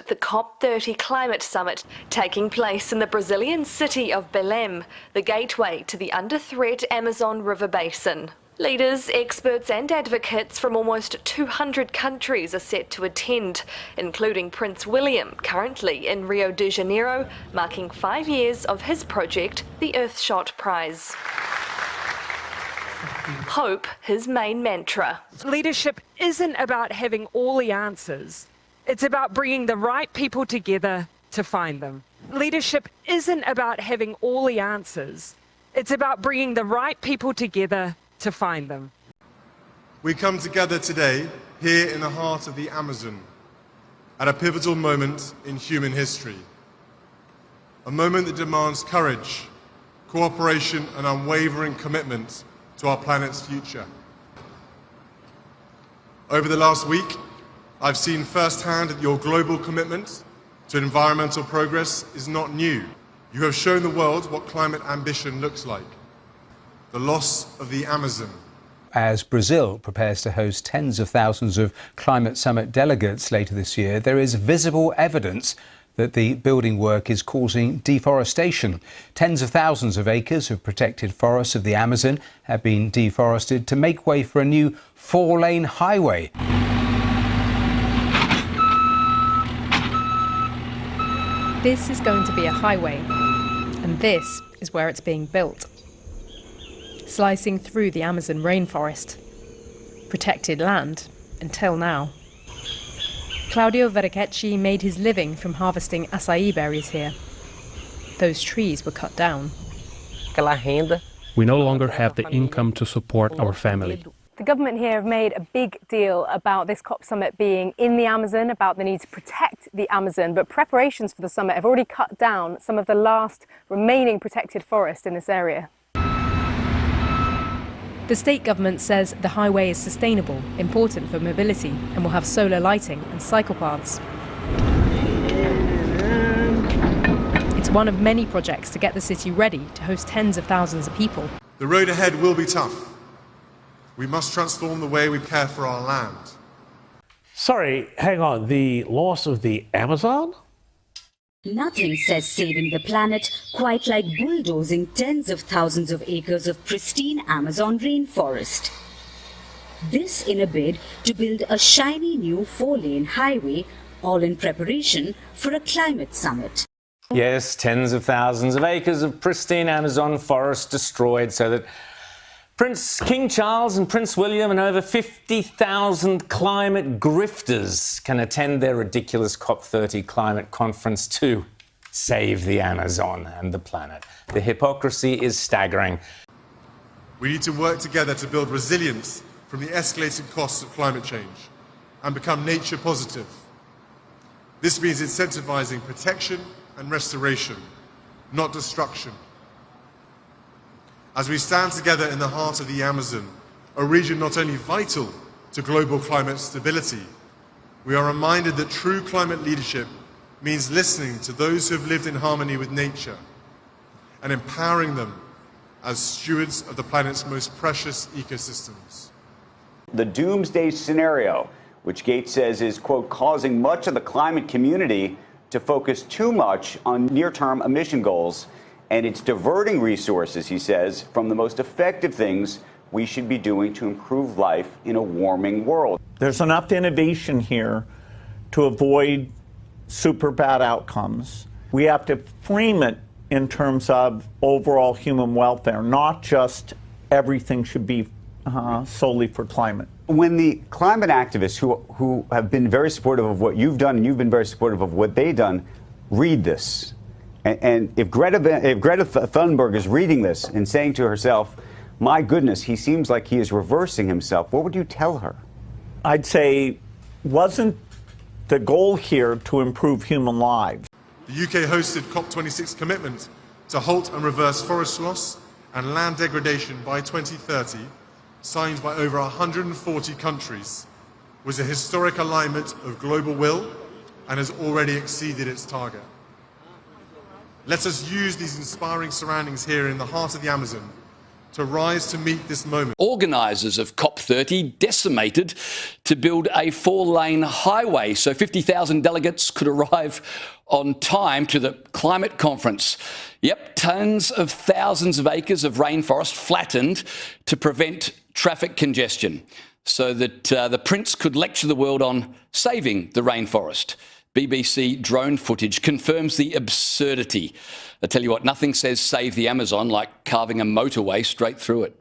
the COP30 climate summit taking place in the Brazilian city of Belém, the gateway to the under-threat Amazon River basin. Leaders, experts and advocates from almost 200 countries are set to attend, including Prince William, currently in Rio de Janeiro, marking 5 years of his project, the Earthshot Prize. Hope, his main mantra. Leadership isn't about having all the answers. It's about bringing the right people together to find them. Leadership isn't about having all the answers. It's about bringing the right people together to find them. We come together today, here in the heart of the Amazon, at a pivotal moment in human history. A moment that demands courage, cooperation and unwavering commitment to our planet's future. Over the last week, I've seen firsthand that your global commitment to environmental progress is not new. You have shown the world what climate ambition looks like. The loss of the Amazon. As Brazil prepares to host tens of thousands of climate summit delegates later this year, there is visible evidence that the building work is causing deforestation. Tens of thousands of acres of protected forests of the Amazon have been deforested to make way for a new 4-lane highway. This is going to be a highway, and this is where it's being built. Slicing through the Amazon rainforest. Protected land, until now. Claudio Verrececci made his living from harvesting acai berries here. Those trees were cut down. We no longer have the income to support our family. The government here have made a big deal about this COP summit being in the Amazon, about the need to protect the Amazon, but preparations for the summit have already cut down some of the last remaining protected forest in this area. The state government says the highway is sustainable, important for mobility, and will have solar lighting and cycle paths. It's one of many projects to get the city ready to host tens of thousands of people. The road ahead will be tough. We must transform the way we care for our land. Sorry, hang on. The loss of the Amazon? Nothing says saving the planet quite like bulldozing tens of thousands of acres of pristine Amazon rainforest. This in a bid to build a shiny new 4-lane highway, all in preparation for a climate summit. Yes, tens of thousands of acres of pristine Amazon forest destroyed so that King Charles and Prince William and over 50,000 climate grifters can attend their ridiculous COP30 climate conference to save the Amazon and the planet. The hypocrisy is staggering. We need to work together to build resilience from the escalating costs of climate change and become nature positive. This means incentivizing protection and restoration, not destruction. As we stand together in the heart of the Amazon, a region not only vital to global climate stability, we are reminded that true climate leadership means listening to those who have lived in harmony with nature and empowering them as stewards of the planet's most precious ecosystems. The doomsday scenario, which Gates says is, quote, causing much of the climate community to focus too much on near-term emission goals, and it's diverting resources, he says, from the most effective things we should be doing to improve life in a warming world. There's enough innovation here to avoid super bad outcomes. We have to frame it in terms of overall human welfare, not just everything should be solely for climate. When the climate activists who have been very supportive of what you've done and you've been very supportive of what they've done read this, and if Greta Thunberg is reading this and saying to herself, my goodness, he seems like he is reversing himself, what would you tell her? I'd say, wasn't the goal here to improve human lives? The UK hosted COP26 commitment to halt and reverse forest loss and land degradation by 2030, signed by over 140 countries, was a historic alignment of global will and has already exceeded its target. Let us use these inspiring surroundings here in the heart of the Amazon to rise to meet this moment. Organisers of COP30 decimated to build a 4-lane highway so 50,000 delegates could arrive on time to the climate conference. Yep, tens of thousands of acres of rainforest flattened to prevent traffic congestion so that the Prince could lecture the world on saving the rainforest. BBC drone footage confirms the absurdity. I tell you what, nothing says save the Amazon like carving a motorway straight through it.